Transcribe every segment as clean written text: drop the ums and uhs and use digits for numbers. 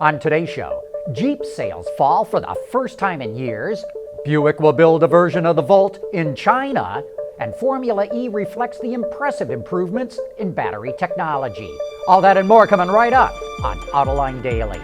On today's show, Jeep sales fall for the first time in years, Buick will build a version of the Volt in China, and Formula E reflects the impressive improvements in battery technology. All that and more coming right up on Autoline Daily.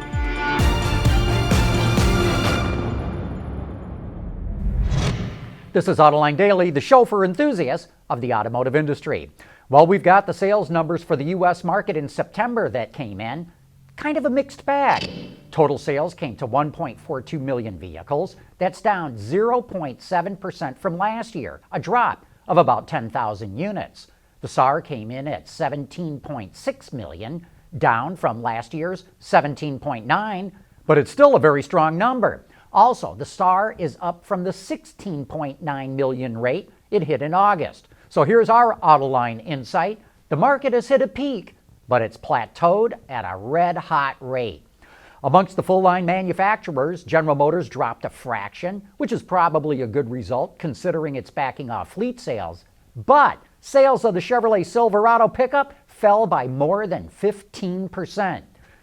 This is Autoline Daily, the show for enthusiasts of the automotive industry. Well, we've got the sales numbers for the U.S. market in September that came in. Kind of a mixed bag. Total sales came to 1.42 million vehicles. That's down 0.7% from last year, a drop of about 10,000 units. The SAAR came in at 17.6 million, down from last year's 17.9, but it's still a very strong number. Also, the SAAR is up from the 16.9 million rate it hit in August. So here's our Autoline insight. The market has hit a peak, but it's plateaued at a red-hot rate. Amongst the full-line manufacturers, General Motors dropped a fraction, which is probably a good result considering it's backing off fleet sales. But sales of the Chevrolet Silverado pickup fell by more than 15%.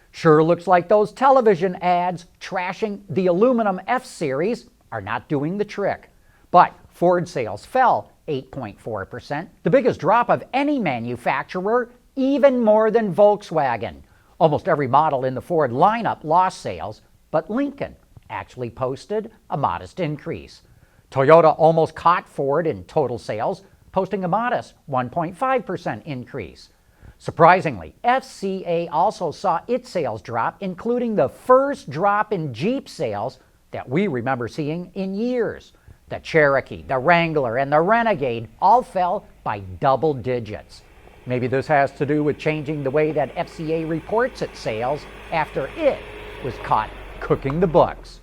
Sure looks like those television ads trashing the aluminum F-Series are not doing the trick. But Ford sales fell 8.4%, the biggest drop of any manufacturer, even more than Volkswagen. Almost every model in the Ford lineup lost sales, but Lincoln actually posted a modest increase. Toyota almost caught Ford in total sales, posting a modest 1.5% increase. Surprisingly, FCA also saw its sales drop, including the first drop in Jeep sales that we remember seeing in years. The Cherokee, the Wrangler, and the Renegade all fell by double digits. Maybe this has to do with changing the way that FCA reports its sales after it was caught cooking the books.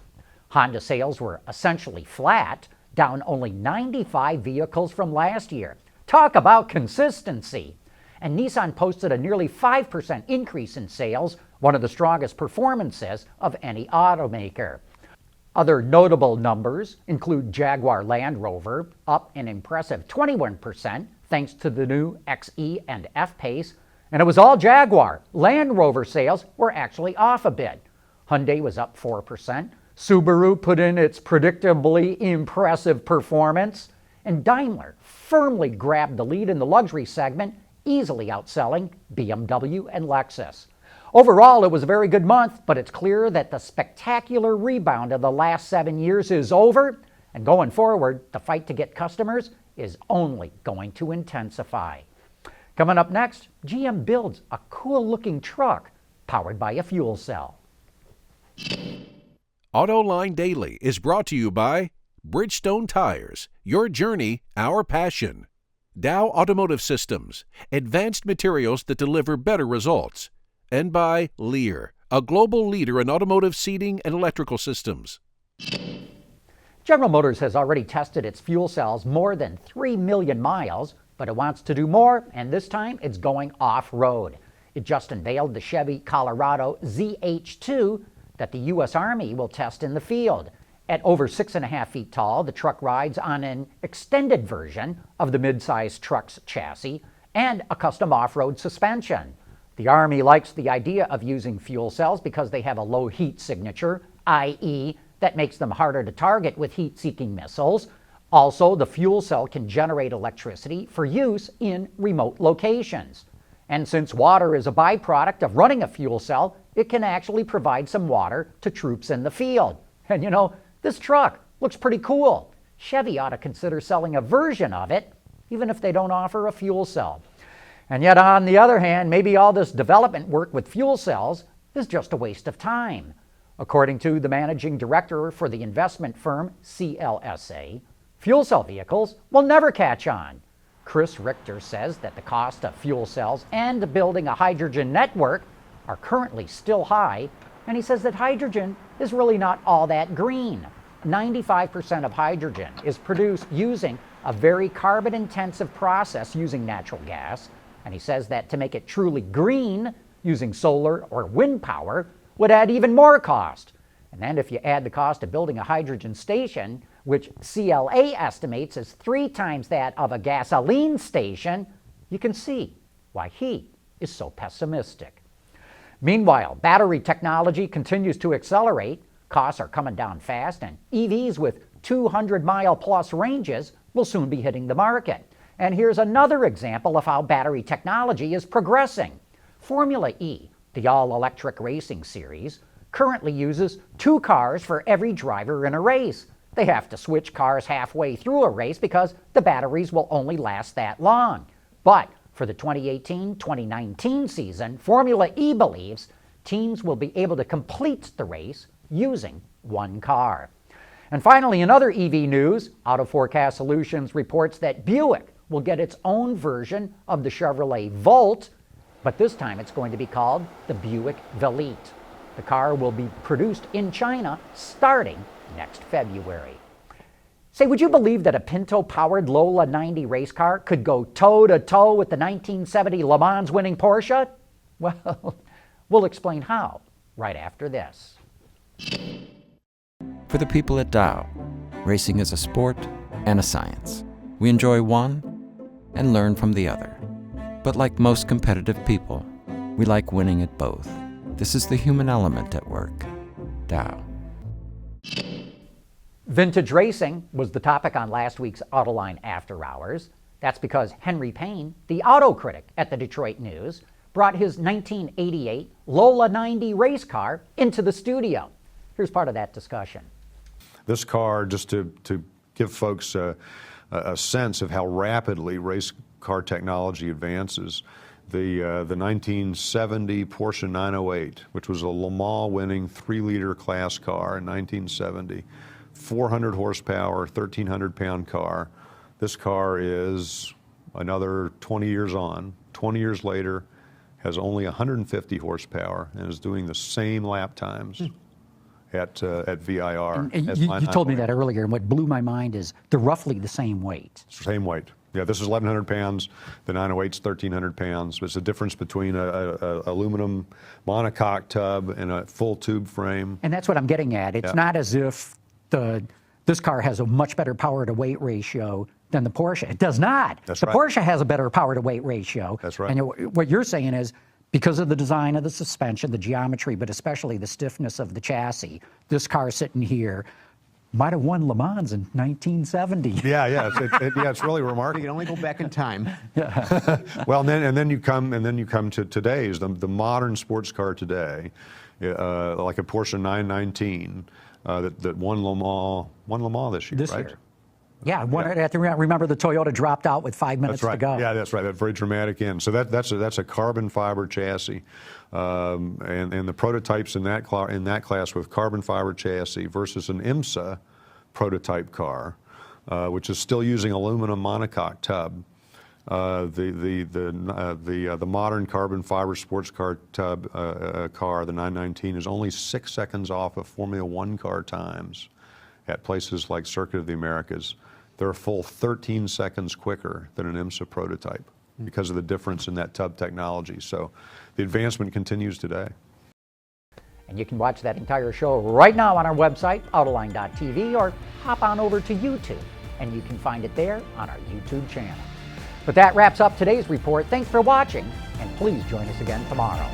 Honda sales were essentially flat, down only 95 vehicles from last year. Talk about consistency. And Nissan posted a nearly 5% increase in sales, one of the strongest performances of any automaker. Other notable numbers include Jaguar Land Rover, up an impressive 21%, thanks to the new XE and F-Pace, and it was all Jaguar. Land Rover sales were actually off a bit. Hyundai was up 4%, Subaru put in its predictably impressive performance, and Daimler firmly grabbed the lead in the luxury segment, easily outselling BMW and Lexus. Overall, it was a very good month, but it's clear that the spectacular rebound of the last 7 years is over, and going forward, the fight to get customers is only going to intensify. Coming up next, GM builds a cool-looking truck powered by a fuel cell. Autoline Daily is brought to you by Bridgestone Tires, your journey, our passion. Dow Automotive Systems, advanced materials that deliver better results. And by Lear, a global leader in automotive seating and electrical systems. General Motors has already tested its fuel cells more than 3 million miles, but it wants to do more, and this time it's going off-road. It just unveiled the Chevy Colorado ZH2 that the U.S. Army will test in the field. At over 6.5 feet tall, the truck rides on an extended version of the midsize truck's chassis and a custom off-road suspension. The Army likes the idea of using fuel cells because they have a low heat signature, i.e., that makes them harder to target with heat-seeking missiles. Also, the fuel cell can generate electricity for use in remote locations. And since water is a byproduct of running a fuel cell, it can actually provide some water to troops in the field. And you know, this truck looks pretty cool. Chevy ought to consider selling a version of it, even if they don't offer a fuel cell. And yet, on the other hand, maybe all this development work with fuel cells is just a waste of time. According to the managing director for the investment firm CLSA, fuel cell vehicles will never catch on. Chris Richter says that the cost of fuel cells and building a hydrogen network are currently still high, and he says that hydrogen is really not all that green. 95% of hydrogen is produced using a very carbon-intensive process using natural gas, and he says that to make it truly green, using solar or wind power would add even more cost. And then if you add the cost of building a hydrogen station, which CLA estimates is 3 times that of a gasoline station, you can see why he is so pessimistic. Meanwhile, battery technology continues to accelerate. Costs are coming down fast, and EVs with 200-mile-plus ranges will soon be hitting the market. And here's another example of how battery technology is progressing. Formula E, the all-electric racing series, currently uses 2 cars for every driver in a race. They have to switch cars halfway through a race because the batteries will only last that long. But for the 2018-2019 season, Formula E believes teams will be able to complete the race using 1 car. And finally, in other EV news, Auto Forecast Solutions reports that Buick will get its own version of the Chevrolet Volt, but this time it's going to be called the Buick Velite. The car will be produced in China starting next February. Say, would you believe that a Pinto-powered Lola 90 race car could go toe-to-toe with the 1970 Le Mans winning Porsche? Well, we'll explain how right after this. For the people at Dow, racing is a sport and a science. We enjoy one and learn from the other. But like most competitive people, we like winning at both. This is the human element at work. Dow. Vintage racing was the topic on last week's Autoline After Hours. That's because Henry Payne, the auto critic at the Detroit News, brought his 1988 Lola 90 race car into the studio. Here's part of that discussion. This car, just to give folks a sense of how rapidly race car technology advances, the 1970 Porsche 908, which was a Le Mans winning 3-liter class car in 1970, 400 horsepower, 1,300 pound car. This car is another 20 years on. 20 years later, has only 150 horsepower and is doing the same lap times at VIR. And you told me that earlier, and what blew my mind is they're roughly the same weight. Same weight. Yeah, this is 1,100 pounds. The 908's 1,300 pounds. It's the difference between a aluminum monocoque tub and a full tube frame. And that's what I'm getting at. It's not as if this car has a much better power-to-weight ratio than the Porsche. It does not. That's the right. Porsche has a better power-to-weight ratio. That's right. And what you're saying is, because of the design of the suspension, the geometry, but especially the stiffness of the chassis, this car sitting here might have won Le Mans in 1970. Yeah, it's really remarkable. You can only go back in time. Well, and then you come to today's the modern sports car today, like a Porsche 919 that won Le Mans this year, right? Year. Yeah, I have to remember the Toyota dropped out with 5 minutes to go. Yeah, that's right. That very dramatic end. So that's a carbon fiber chassis, and the prototypes in that class with carbon fiber chassis versus an IMSA prototype car, which is still using aluminum monocoque tub. The modern carbon fiber sports car tub car, the 919, is only 6 seconds off of Formula One car times at places like Circuit of the Americas. They're a full 13 seconds quicker than an IMSA prototype because of the difference in that tub technology. So the advancement continues today. And you can watch that entire show right now on our website, Autoline.tv, or hop on over to YouTube, and you can find it there on our YouTube channel. But that wraps up today's report. Thanks for watching, and please join us again tomorrow.